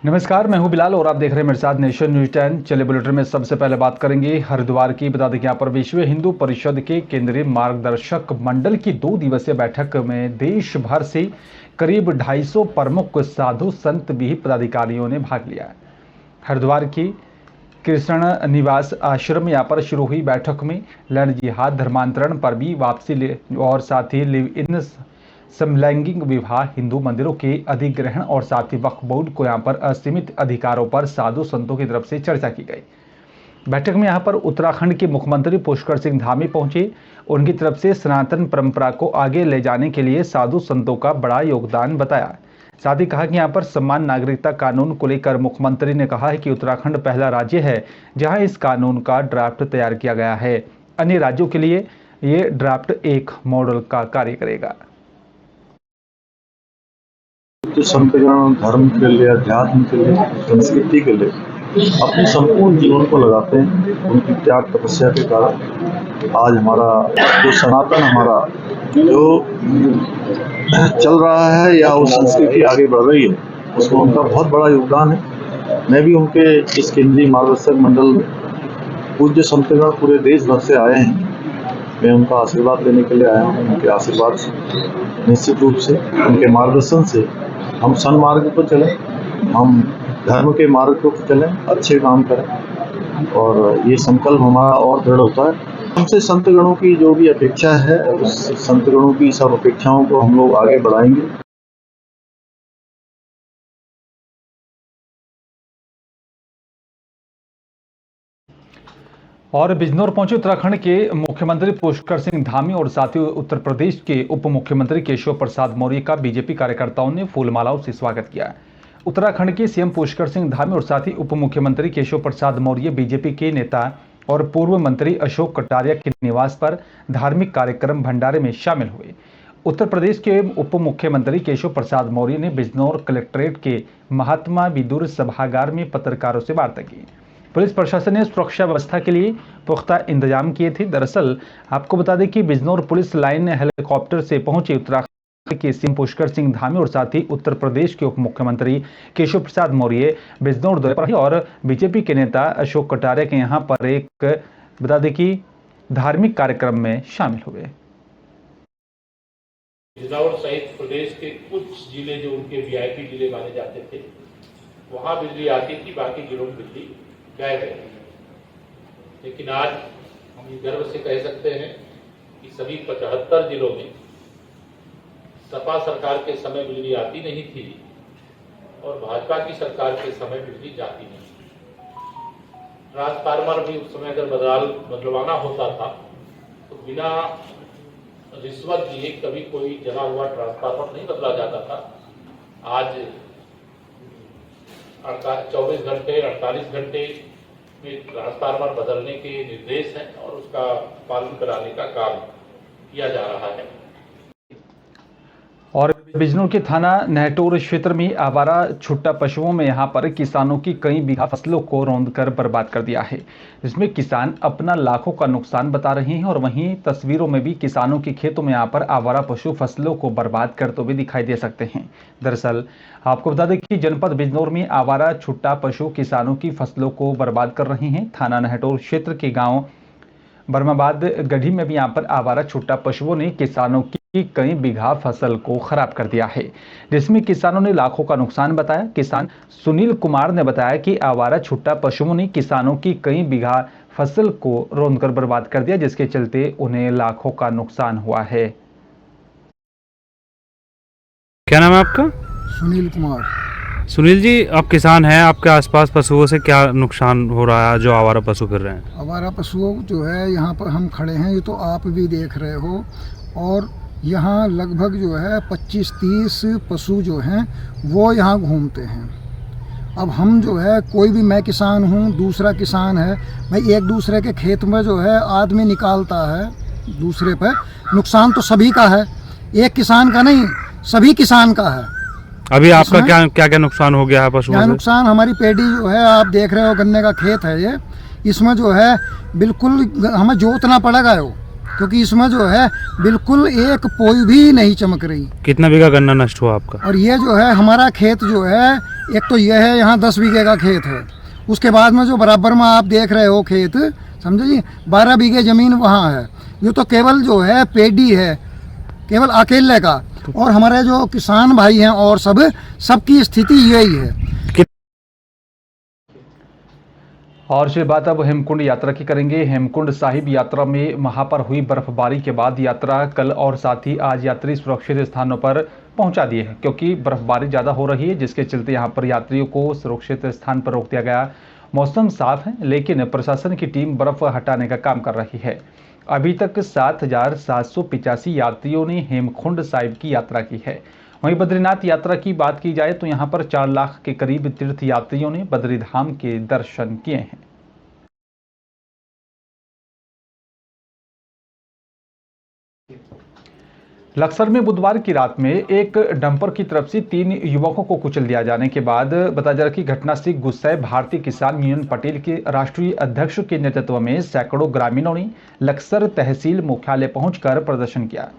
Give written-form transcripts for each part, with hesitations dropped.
नमस्कार, मैं हूं बिलाल और आप देख रहे हैं मेरे साथ नेशन न्यूज 10। चलिए बुलेटिन में सबसे पहले बात करेंगे हरिद्वार की। बता दें कि यहाँ पर विश्व हिंदू परिषद के केंद्रीय मार्गदर्शक मंडल की 2 दिवसीय बैठक में देश भर से करीब 250 प्रमुख साधु संत भी पदाधिकारियों ने भाग लिया। हरिद्वार की कृष्ण निवास आश्रम यहाँ पर शुरू हुई बैठक में लैंड जिहाद, धर्मांतरण पर भी वापसी और साथ ही लिव इन, समलैंगिक विवाह, हिंदू मंदिरों के अधिग्रहण और साथ ही वक्फ बोर्ड को यहाँ पर असीमित अधिकारों पर साधु संतों की तरफ से चर्चा की गई। बैठक में यहाँ पर उत्तराखंड के मुख्यमंत्री पुष्कर सिंह धामी पहुंचे। उनकी तरफ से सनातन परंपरा को आगे ले जाने के लिए साधु संतों का बड़ा योगदान बताया। साथ ही कहा कि यहाँ पर समान नागरिकता कानून को लेकर मुख्यमंत्री ने कहा है कि उत्तराखंड पहला राज्य है जहाँ इस कानून का ड्राफ्ट तैयार किया गया है। अन्य राज्यों के लिए ये ड्राफ्ट एक मॉडल का कार्य करेगा। संतगण धर्म के लिए, अध्यात्म के लिए, संस्कृति के लिए अपने संपूर्ण जीवन को लगाते हैं। उनकी त्याग तपस्या के कारण आज हमारा जो सनातन हमारा जो चल रहा है या वो संस्कृति आगे बढ़ रही है, उसमें उनका बहुत बड़ा योगदान है। मैं भी उनके इस केंद्रीय मार्गदर्शक मंडल में पूज्य संतगण पूरे देश भर से आए हैं। मैं उनका आशीर्वाद लेने के लिए आया हूँ। उनके आशीर्वाद से, निश्चित रूप से उनके मार्गदर्शन से हम सन्मार्ग पर चलें, हम धर्म के मार्ग पर चलें, अच्छे काम करें और ये संकल्प हमारा और दृढ़ होता है। हमसे संतगणों की जो भी अपेक्षा है, उस संतगणों की सब अपेक्षाओं को हम लोग आगे बढ़ाएंगे। और बिजनौर पहुंचे उत्तराखंड के मुख्यमंत्री पुष्कर सिंह धामी और साथ ही उत्तर प्रदेश के उप मुख्यमंत्री केशव प्रसाद मौर्य का बीजेपी कार्यकर्ताओं ने फूलमालाओं से स्वागत किया। उत्तराखंड के सीएम पुष्कर सिंह धामी और साथ ही उप मुख्यमंत्री केशव प्रसाद मौर्य बीजेपी के नेता और पूर्व मंत्री अशोक कटारिया के निवास पर धार्मिक कार्यक्रम भंडारे में शामिल हुए। उत्तर प्रदेश के उप मुख्यमंत्री केशव प्रसाद मौर्य ने बिजनौर कलेक्ट्रेट के महात्मा विदुर सभागार में पत्रकारों से वार्ता की। पुलिस प्रशासन ने सुरक्षा व्यवस्था के लिए पुख्ता इंतजाम किए थे। दरअसल आपको बता दें कि बिजनौर पुलिस लाइन हेलीकॉप्टर से पहुंचे उत्तराखंड के सीएम पुष्कर सिंह धामी और साथ ही उत्तर प्रदेश के उप मुख्यमंत्री केशव प्रसाद मौर्य बिजनौर दौरे पर और बीजेपी के नेता अशोक कटारिया के यहाँ पर एक बता दें कि धार्मिक कार्यक्रम में शामिल हुए। बिजनौर सहित प्रदेश के कुछ जिले जो उनके वीआईपी जिले माने जाते थे, वहां बिजली आती थी, बाकी जिलों में बिजली गायब है। लेकिन आज हम ये गर्व से कह सकते हैं कि सभी 75 जिलों में सपा सरकार के समय बिजली आती नहीं थी और भाजपा की सरकार के समय बिजली जाती नहीं थी। ट्रांसफार्मर भी उस समय अगर बदलवाना होता था तो बिना रिश्वत दिए कभी कोई जला हुआ ट्रांसफार्मर नहीं बदला जाता था। आज 24 घंटे 48 घंटे में ट्रांसफार्मर बदलने के निर्देश हैं और उसका पालन कराने का काम किया जा रहा है। और बिजनौर के थाना नहटोर क्षेत्र में आवारा छुट्टा पशुओं में यहां पर किसानों की कई बीघा फसलों को रौंदकर बर्बाद कर दिया है, जिसमें किसान अपना लाखों का नुकसान बता रहे हैं। और वहीं तस्वीरों में भी किसानों के खेतों में यहां पर आवारा पशु फसलों को बर्बाद करते हुए दिखाई दे सकते हैं। दरअसल आपको बता दें कि जनपद बिजनौर में आवारा छुट्टा पशु किसानों की फसलों को बर्बाद कर रहे हैं। थाना नहटोर क्षेत्र के गाँव बर्माबाद गढ़ी में भी यहाँ पर आवारा छुट्टा पशुओं ने किसानों की कई बीघा फसल को खराब कर दिया है, जिसमें किसानों ने लाखों का नुकसान बताया। किसान सुनील कुमार ने बताया कि आवारा छुट्टा पशुओं ने किसानों की कई बीघा फसल को रौंदकर बर्बाद कर दिया, जिसके चलते उन्हें लाखों का नुकसान हुआ है। क्या नाम है आपका? सुनील कुमार। सुनील जी, आप किसान हैं, आपके आसपास पशुओं से क्या नुकसान हो रहा है जो आवारा पशु फिर रहे हैं? आवारा पशुओं जो है, यहाँ पर हम खड़े हैं, ये तो आप भी देख रहे हो, और यहाँ लगभग जो है 25-30 पशु जो हैं वो यहाँ घूमते हैं। अब हम जो है, कोई भी, मैं किसान हूँ, दूसरा किसान है, भाई एक दूसरे के खेत में जो है आदमी निकालता है दूसरे पर, नुकसान तो सभी का है, एक किसान का नहीं, सभी किसान का है। अभी आपका क्या क्या नुकसान हो गया है पशुओं से? नुकसान, हमारी पेड़ी जो है, आप देख रहे हो, गन्ने का खेत है ये, इसमें जो है बिल्कुल हमें जोतना पड़ेगा वो, क्योंकि इसमें जो है बिल्कुल एक पोई भी नहीं चमक रही। कितना बीघा गन्ना नष्ट हुआ आपका? और ये जो है हमारा खेत जो है एक तो यह है, यहाँ 10 बीघे का खेत है, उसके बाद में जो बराबर में आप देख रहे हो खेत, समझे जी, 12 बीघे ज़मीन वहाँ है। ये तो केवल जो है पेडी है, केवल अकेले का, और हमारे जो किसान भाई हैं और सबकी स्थिति यही है। और चलिए बात अब हेमकुंड यात्रा की करेंगे। हेमकुंड साहिब यात्रा में वहां पर हुई बर्फबारी के बाद यात्रा कल और साथ ही आज यात्री सुरक्षित स्थानों पर पहुंचा दिए हैं, क्योंकि बर्फबारी ज़्यादा हो रही है, जिसके चलते यहां पर यात्रियों को सुरक्षित स्थान पर रोक दिया गया। मौसम साफ है, लेकिन प्रशासन की टीम बर्फ हटाने का काम कर रही है। अभी तक 7,785 यात्रियों ने हेमकुंड साहिब की यात्रा की है। वहीं बद्रीनाथ यात्रा की बात की जाए तो यहां पर 4 लाख के करीब तीर्थ यात्रियों ने बद्रीधाम के दर्शन किए हैं। लक्सर में बुधवार की रात में एक डंपर की तरफ से 3 युवकों को कुचल दिया जाने के बाद बताया जा रहा है कि घटना से गुस्साए भारतीय किसान यूनियन पटेल के राष्ट्रीय अध्यक्ष के नेतृत्व में सैकड़ों ग्रामीणों ने लक्सर तहसील मुख्यालय पहुंचकर प्रदर्शन किया।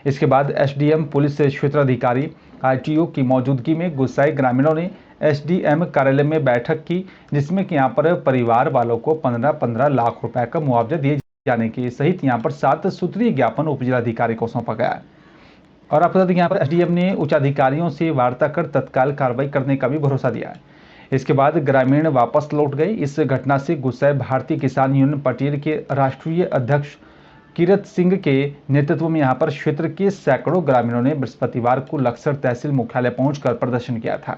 इसके बाद एसडीएम पुलिस क्षेत्राधिकारी आरटीओ की मौजूदगी में गुस्साए ग्रामीणों ने एसडीएम कार्यालय में बैठक की, जिसमें कि यहां पर परिवार वालों को 15-15 लाख रुपए का मुआवजा दिए जाने के सहित यहां पर 7 सूत्रीय ज्ञापन उप जिलाधिकारी को सौंपा गया। और आपको बता दें, यहाँ पर एसडीएम ने उच्चाधिकारियों से वार्ता कर तत्काल कार्रवाई करने का भी भरोसा दिया। इसके बाद ग्रामीण वापस लौट गए। इस घटना से गुस्साए भारतीय किसान यूनियन पटेल के राष्ट्रीय अध्यक्ष कीरत सिंह के नेतृत्व में यहाँ पर क्षेत्र के सैकड़ों ग्रामीणों ने बृहस्पतिवार को लक्सर तहसील मुख्यालय पहुंचकर प्रदर्शन किया था।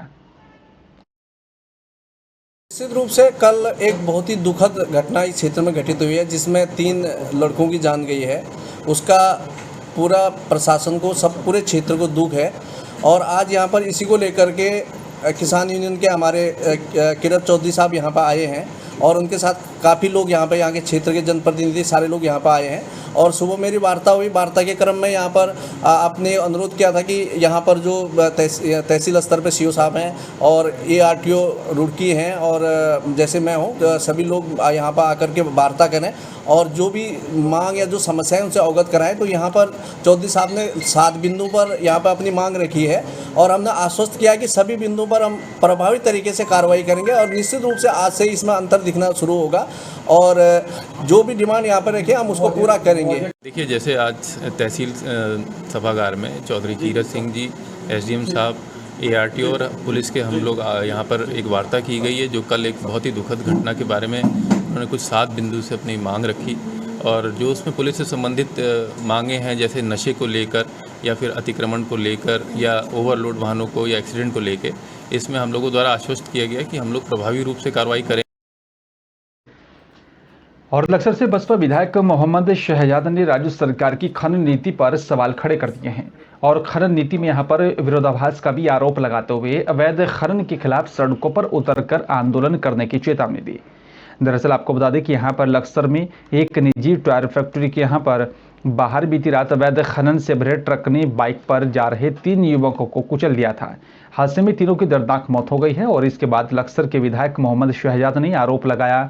निश्चित रूप से कल एक बहुत ही दुखद घटना इस क्षेत्र में घटित हुई है, जिसमें 3 लड़कों की जान गई है। उसका पूरा प्रशासन को, पूरे क्षेत्र को दुख है। और आज यहाँ पर इसी को लेकर के किसान यूनियन के हमारे किरत चौधरी साहब यहाँ पर आए हैं, और उनके साथ काफ़ी लोग यहाँ पे, यहाँ के क्षेत्र के जनप्रतिनिधि सारे लोग यहाँ पर आए हैं। और सुबह मेरी वार्ता हुई। वार्ता के क्रम में यहाँ पर आपने अनुरोध किया था कि यहाँ पर जो तहसील स्तर पे सीओ साहब हैं और ARTO रुड़की हैं और जैसे मैं हूँ, तो सभी लोग यहाँ पर आकर के वार्ता करें और जो भी मांग या जो समस्याएं उनसे अवगत कराएं। तो यहाँ पर चौधरी साहब ने 7 बिंदु पर यहाँ पर अपनी मांग रखी है, और हमने आश्वस्त किया कि सभी बिंदुओं पर हम प्रभावी तरीके से कार्रवाई करेंगे। और निश्चित रूप से आज से इसमें अंतर दिखना शुरू होगा, और जो भी डिमांड यहाँ पर रखे हम उसको पूरा करेंगे। देखिए, जैसे आज तहसील सभागार में चौधरी कीरत सिंह जी, एसडीएम साहब, ARTO और पुलिस के हम लोग यहाँ पर एक वार्ता की गई है, जो कल एक बहुत ही दुखद घटना के बारे में उन्होंने कुछ 7 बिंदु से अपनी मांग रखी। और जो उसमें पुलिस से संबंधित मांगे हैं, जैसे नशे को लेकर या फिर अतिक्रमण को लेकर या ओवरलोड वाहनों को या एक्सीडेंट को लेकर, इसमें हम लोगों द्वारा आश्वस्त किया गया कि हम लोग प्रभावी रूप से कार्रवाई करें। और लक्सर से बसपा विधायक मोहम्मद शहजाद ने राज्य सरकार की खनन नीति पर सवाल खड़े कर दिए हैं, और खनन नीति में यहां पर विरोधाभास का भी आरोप लगाते हुए अवैध खनन के खिलाफ सड़कों पर उतरकर आंदोलन करने की चेतावनी दी। दरअसल आपको बता दें कि यहां पर लक्सर में एक निजी टायर फैक्ट्री के यहां पर बाहर बीती रात अवैध खनन से भरे ट्रक ने बाइक पर जा रहे 3 युवकों को कुचल दिया था। हादसे में तीनों की दर्दनाक मौत हो गई है। और इसके बाद लक्सर के विधायक मोहम्मद शहजाद ने आरोप लगाया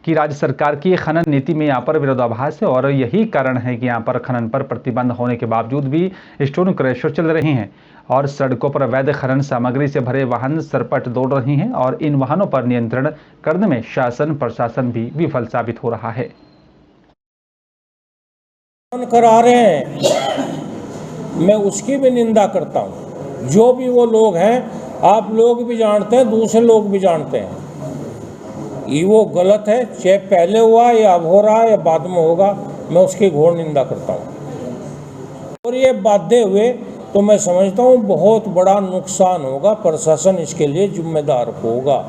कि राज्य सरकार की खनन नीति में यहाँ पर विरोधाभास है, और यही कारण है कि यहाँ पर खनन पर प्रतिबंध होने के बावजूद भी स्टोन क्रशर चल रहे हैं और सड़कों पर अवैध खनन सामग्री से भरे वाहन सरपट दौड़ रही हैं, और इन वाहनों पर नियंत्रण करने में शासन प्रशासन भी विफल साबित हो रहा है। करा रहे हैं, मैं उसकी भी निंदा करता हूँ। जो भी वो लोग हैं, आप लोग भी जानते हैं, दूसरे लोग भी जानते हैं, ये वो गलत है। चाहे पहले हुआ या अब हो रहा है या बाद में होगा, मैं उसकी घोर निंदा करता हूँ। और ये बाध्य हुए तो मैं समझता हूँ बहुत बड़ा नुकसान होगा, प्रशासन इसके लिए जिम्मेदार होगा।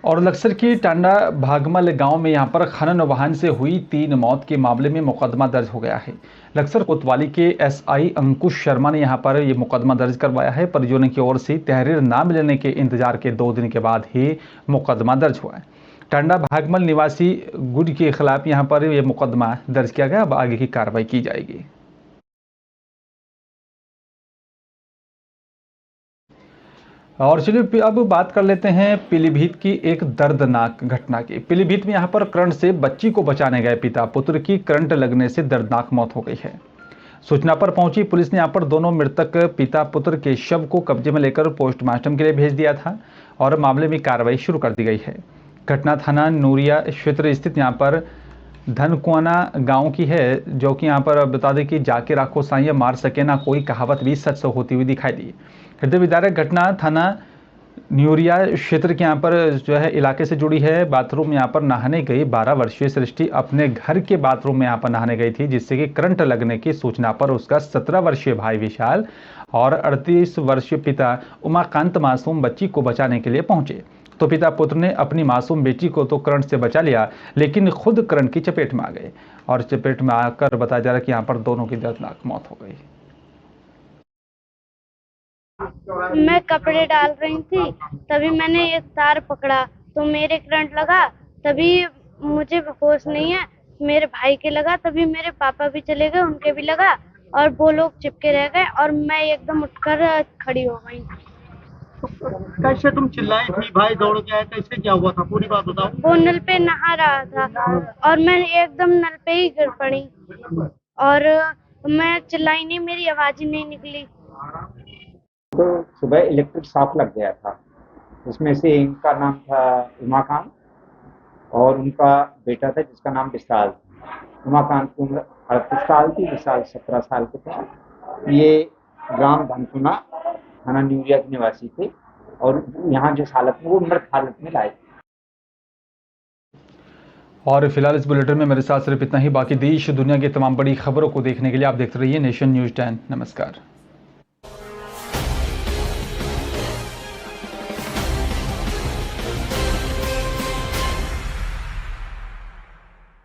और लक्सर की टांडा भागमल गांव में यहां पर खनन वाहन से हुई 3 मौत के मामले में मुकदमा दर्ज हो गया है। लक्सर कोतवाली के SI अंकुश शर्मा ने यहां पर यह मुकदमा दर्ज करवाया है। परिजनों की ओर से तहरीर न मिलने के इंतजार के 2 दिन के बाद ही मुकदमा दर्ज हुआ है। टांडा भागमल निवासी गुड के खिलाफ यहां पर यह मुकदमा दर्ज किया गया। अब आगे की कार्रवाई की जाएगी। और चलिए अब बात कर लेते हैं पीलीभीत की एक दर्दनाक घटना की। पीलीभीत में यहां पर करंट से बच्ची को बचाने गए पिता पुत्र की करंट लगने से दर्दनाक मौत हो गई है। सूचना पर पहुंची पुलिस ने यहां पर दोनों मृतक पिता पुत्र के शव को कब्जे में लेकर पोस्टमार्टम के लिए भेज दिया था और मामले में कार्रवाई शुरू कर दी गई है। घटना थाना नूरिया क्षेत्र स्थित यहां पर धनकुआना गांव की है, जो कि यहां पर बता दें कि जाके राखो साइया मार सके ना कोई कहावत भी सच होती हुई दिखाई दी। हृदय विदारक घटना थाना न्यूरिया क्षेत्र के यहाँ पर जो है इलाके से जुड़ी है। बाथरूम यहाँ पर नहाने गई 12 वर्षीय सृष्टि अपने घर के बाथरूम में यहाँ पर नहाने गई थी, जिससे कि करंट लगने की सूचना पर उसका 17 वर्षीय भाई विशाल और 38 वर्षीय पिता उमाकांत मासूम बच्ची को बचाने के लिए पहुंचे। तो पिता पुत्र ने अपनी मासूम बेटी को तो करंट से बचा लिया, लेकिन खुद करंट की चपेट में आ गए और चपेट में आकर बताया जा रहा है कि यहाँ पर दोनों की दर्दनाक मौत हो गई। मैं कपड़े डाल रही थी, तभी मैंने एक तार पकड़ा तो मेरे करंट लगा। तभी मुझे होश नहीं है, मेरे भाई के लगा, तभी मेरे पापा भी चले गए, उनके भी लगा और वो लोग चिपके रह गए और मैं एकदम उठकर खड़ी हो गई। कैसे तुम चिल्लाई थी? भाई दौड़ के आया, कैसे क्या हुआ था? पूरी बात बताओ। वो नल पे नहा रहा था और मैं एकदम नल पे ही गिर पड़ी और मैं चिल्लाई नहीं, मेरी आवाज ही नहीं निकली। तो सुबह इलेक्ट्रिक शॉक लग गया था। उसमें से इनका नाम था उमाकांत और उनका बेटा था जिसका नाम विशाल। उमाकांत की उम्र 38 साल थी, विशाल 17 साल के थे। ये ग्राम धनकुना थाना न्यूरिया के निवासी थे और यहाँ जिस हालत में वो मृत हालत में लाए। और फिलहाल इस बुलेटिन में मेरे साथ सिर्फ इतना ही। बाकी देश दुनिया की तमाम बड़ी खबरों को देखने के लिए आप देखते रहिए नेशन न्यूज़ 10। नमस्कार।